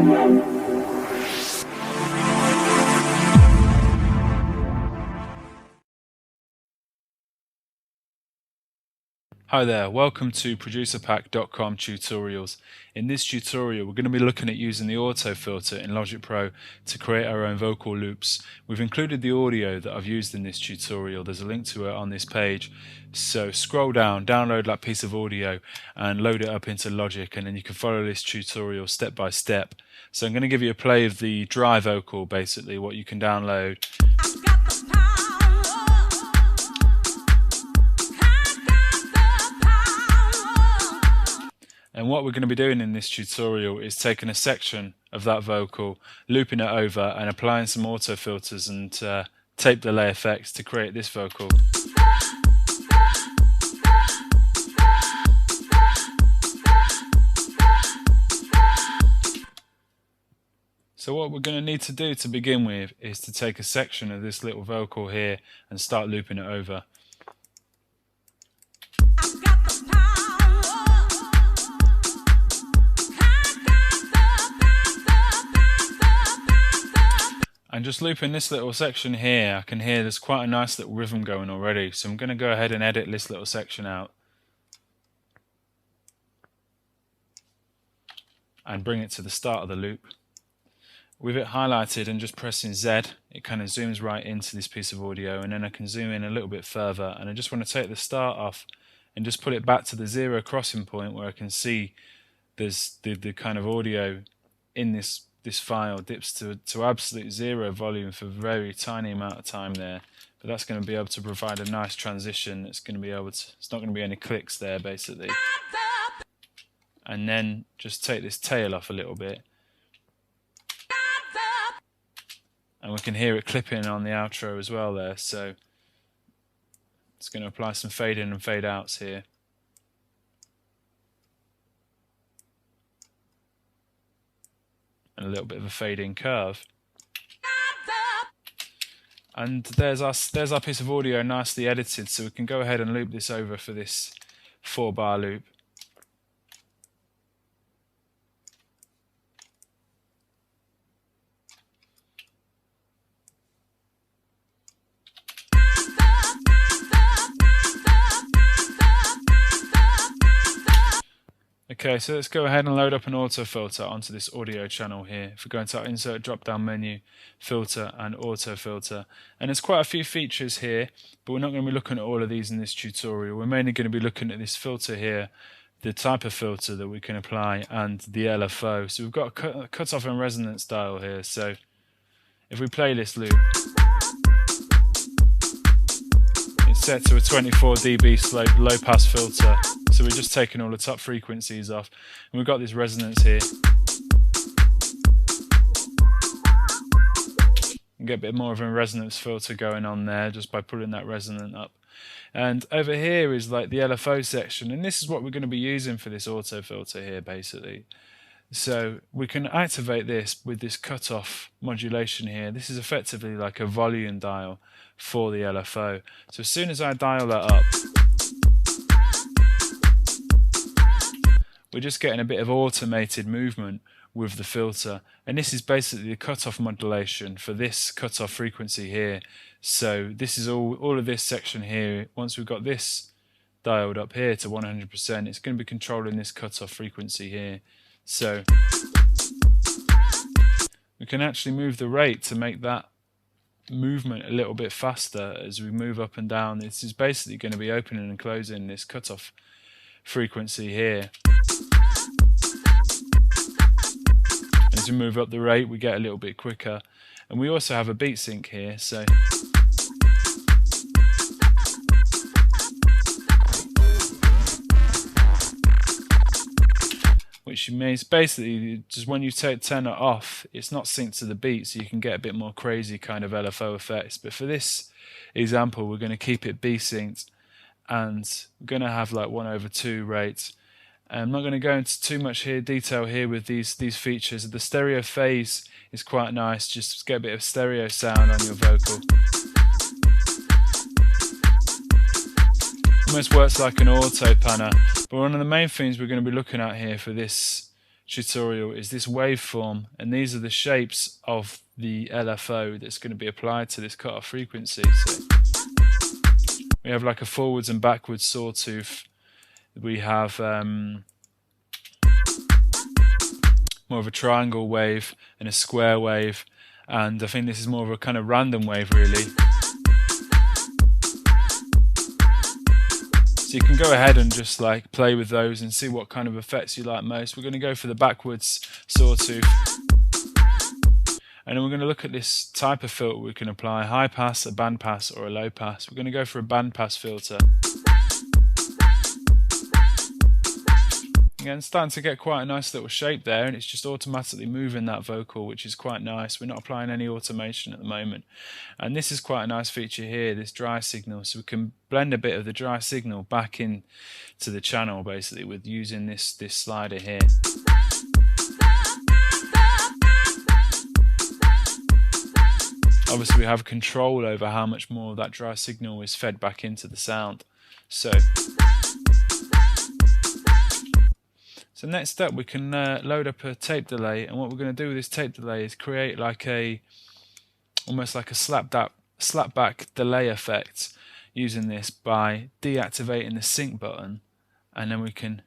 Hi there, welcome to producerpack.com tutorials. In this tutorial we're going to be looking at using the auto filter in Logic Pro to create our own vocal loops. We've included the audio that I've used in this tutorial. There's a link to it on this page. So scroll down, download that piece of audio and load it up into Logic, and then you can follow this tutorial step by step. So I'm going to give you a play of the dry vocal, basically what you can download. And what we're going to be doing in this tutorial is taking a section of that vocal, looping it over and applying some auto filters and tape delay effects to create this vocal. So what we're going to need to do to begin with is to take a section of this little vocal here and start looping it over. And just looping this little section here, I can hear there's quite a nice little rhythm going already. So I'm going to go ahead and edit this little section out and bring it to the start of the loop. With it highlighted and just pressing Z, it kind of zooms right into this piece of audio, and then I can zoom in a little bit further, and I just want to take the start off and just put it back to the zero crossing point where I can see there's the kind of audio in this file dips to absolute zero volume for a very tiny amount of time there, but that's going to be able to provide a nice transition. It's going to be able to, it's not going to be any clicks there basically. And then just take this tail off a little bit, and we can hear it clipping on the outro as well there, so it's going to apply some fade in and fade outs here. And a little bit of a fade-in curve. And there's our piece of audio nicely edited, so we can go ahead and loop this over for this 4-bar loop. Okay, so let's go ahead and load up an auto filter onto this audio channel here. If we go into our insert drop down menu, filter and auto filter, and there's quite a few features here, but we're not going to be looking at all of these in this tutorial. We're mainly going to be looking at this filter here, the type of filter that we can apply, and the LFO. So we've got a cutoff and resonance dial here, so if we play this loop, it's set to a 24 dB slope low pass filter. So we're just taking all the top frequencies off, and we've got this resonance here. You get a bit more of a resonance filter going on there just by pulling that resonant up. And over here is like the LFO section, and this is what we're going to be using for this auto filter here basically. So we can activate this with this cutoff modulation here. This is effectively like a volume dial for the LFO. So as soon as I dial that up, we're just getting a bit of automated movement with the filter, and this is basically the cutoff modulation for this cutoff frequency here. So this is all of this section here. Once we've got this dialed up here to 100%, it's going to be controlling this cutoff frequency here. So we can actually move the rate to make that movement a little bit faster as we move up and down. This is basically going to be opening and closing this cutoff frequency here. As we move up the rate, we get a little bit quicker, and we also have a beat sync here, so which means basically just when you turn it off, it's not synced to the beat, so you can get a bit more crazy kind of LFO effects. But for this example, we're going to keep it beat synced, and we're going to have like 1/2 rates. I'm not going to go into too much detail here with these features. The stereo phase is quite nice, just get a bit of stereo sound on your vocal. Almost works like an auto panner. But one of the main things we're going to be looking at here for this tutorial is this waveform, and these are the shapes of the LFO that's going to be applied to this cutoff frequency. So we have like a forwards and backwards sawtooth. We have more of a triangle wave and a square wave, and I think this is more of a kind of random wave really. So you can go ahead and just like play with those and see what kind of effects you like most. We're going to go for the backwards sawtooth, and then we're going to look at this type of filter we can apply: high pass, a band pass, or a low pass. We're going to go for a band pass filter. Again, starting to get quite a nice little shape there, and it's just automatically moving that vocal, which is quite nice. We're not applying any automation at the moment, and this is quite a nice feature here, this dry signal. So we can blend a bit of the dry signal back in to the channel basically with using this slider here. Obviously we have control over how much more of that dry signal is fed back into the sound. So next up we can load up a tape delay, and what we're going to do with this tape delay is create like almost like a slapback delay effect using this by deactivating the sync button, and then we can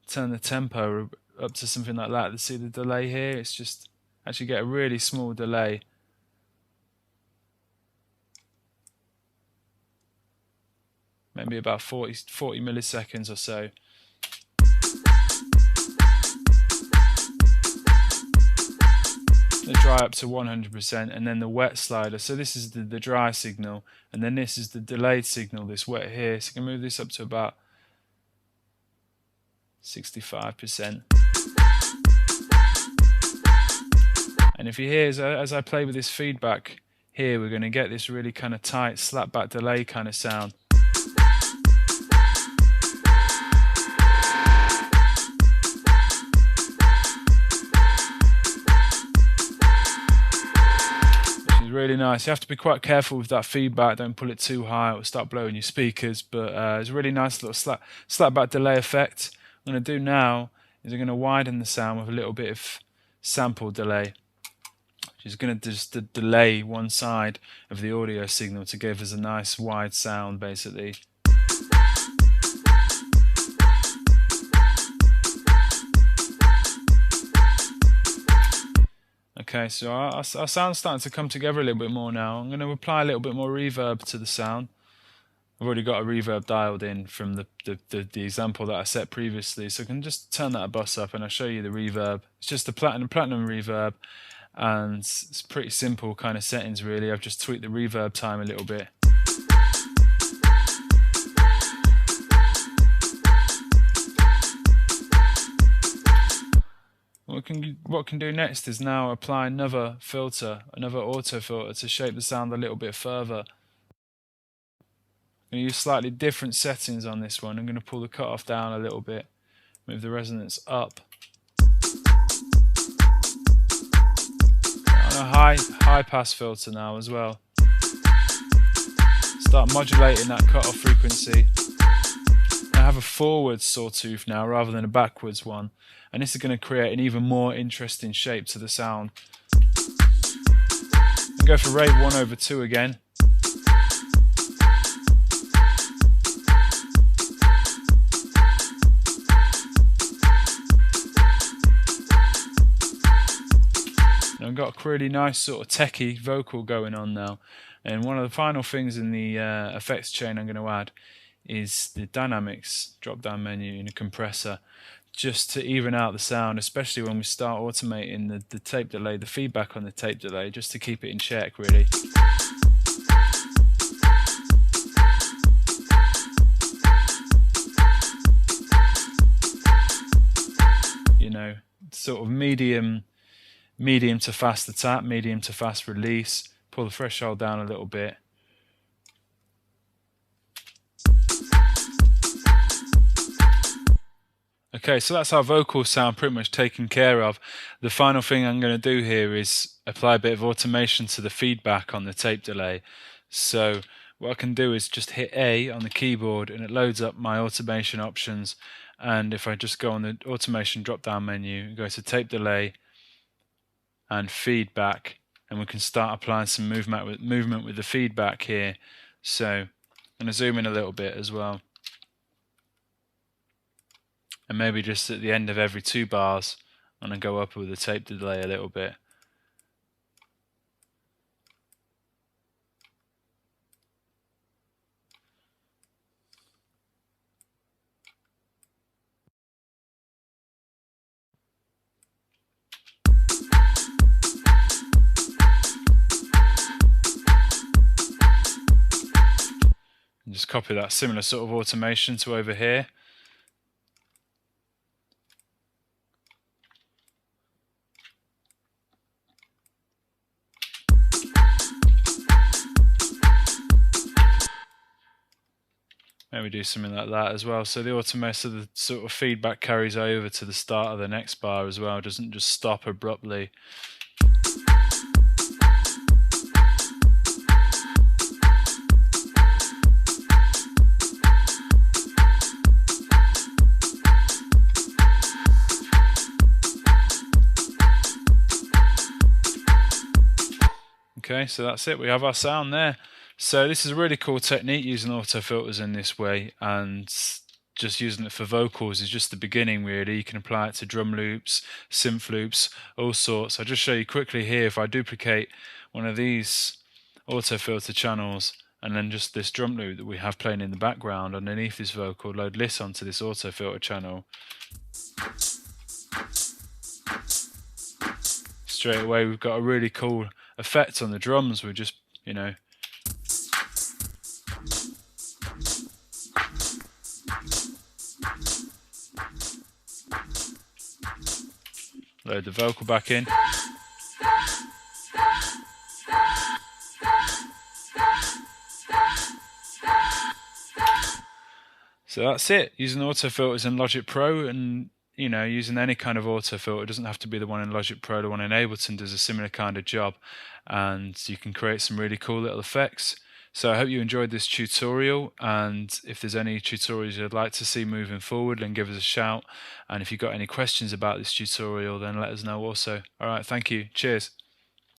turn the tempo up to something like that. See the delay here? It's just actually get a really small delay. Maybe about 40 milliseconds or so. The dry up to 100%, and then the wet slider. So this is the dry signal, and then this is the delayed signal, this wet here. So you can move this up to about 65%. And if you hear, as I play with this feedback here, we're going to get this really kind of tight slapback delay kind of sound. Really nice. You have to be quite careful with that feedback. Don't pull it too high, it will start blowing your speakers. But it's a really nice little slapback delay effect. What I'm going to do now is I'm going to widen the sound with a little bit of sample delay, which is going to just delay one side of the audio signal to give us a nice wide sound basically. Okay, so our sound's starting to come together a little bit more now. I'm going to apply a little bit more reverb to the sound. I've already got a reverb dialed in from the example that I set previously, so I can just turn that bus up and I'll show you the reverb. It's just the platinum reverb, and it's pretty simple kind of settings really. I've just tweaked the reverb time a little bit. What we can do next is now apply another filter, another auto filter, to shape the sound a little bit further. I'm going to use slightly different settings on this one. I'm going to pull the cutoff down a little bit, move the resonance up. And a high pass filter now as well. Start modulating that cutoff frequency. I have a forward sawtooth now rather than a backwards one, and this is going to create an even more interesting shape to the sound. And go for rate 1/2 again. And I've got a really nice sort of techie vocal going on now. And one of the final things in the effects chain I'm going to add is the dynamics drop down menu in a compressor, just to even out the sound, especially when we start automating the tape delay, the feedback on the tape delay, just to keep it in check really. You know, sort of medium to fast attack, medium to fast release, pull the threshold down a little bit. Okay, so that's our vocal sound pretty much taken care of. The final thing I'm going to do here is apply a bit of automation to the feedback on the tape delay. So what I can do is just hit A on the keyboard and it loads up my automation options, and if I just go on the automation drop down menu, go to tape delay and feedback, and we can start applying some movement with the feedback here. So I'm going to zoom in a little bit as well, and maybe just at the end of every 2 bars I'm going to go up with the tape delay a little bit. And just copy that similar sort of automation to over here. Maybe do something like that as well. So the automation, the sort of feedback carries over to the start of the next bar as well. It doesn't just stop abruptly. Okay, so that's it. We have our sound there. So this is a really cool technique using auto filters in this way, and just using it for vocals is just the beginning really. You can apply it to drum loops, synth loops, all sorts. I'll just show you quickly here. If I duplicate one of these auto filter channels and then just this drum loop that we have playing in the background underneath this vocal, load this onto this auto filter channel, straight away we've got a really cool effect on the drums. We're just, you know, load the vocal back in. So that's it, using auto filters in Logic Pro, and you know, using any kind of auto filter. It doesn't have to be the one in Logic Pro. The one in Ableton does a similar kind of job, and you can create some really cool little effects. So I hope you enjoyed this tutorial, and if there's any tutorials you'd like to see moving forward, then give us a shout. And if you've got any questions about this tutorial, then let us know also. Alright, thank you. Cheers.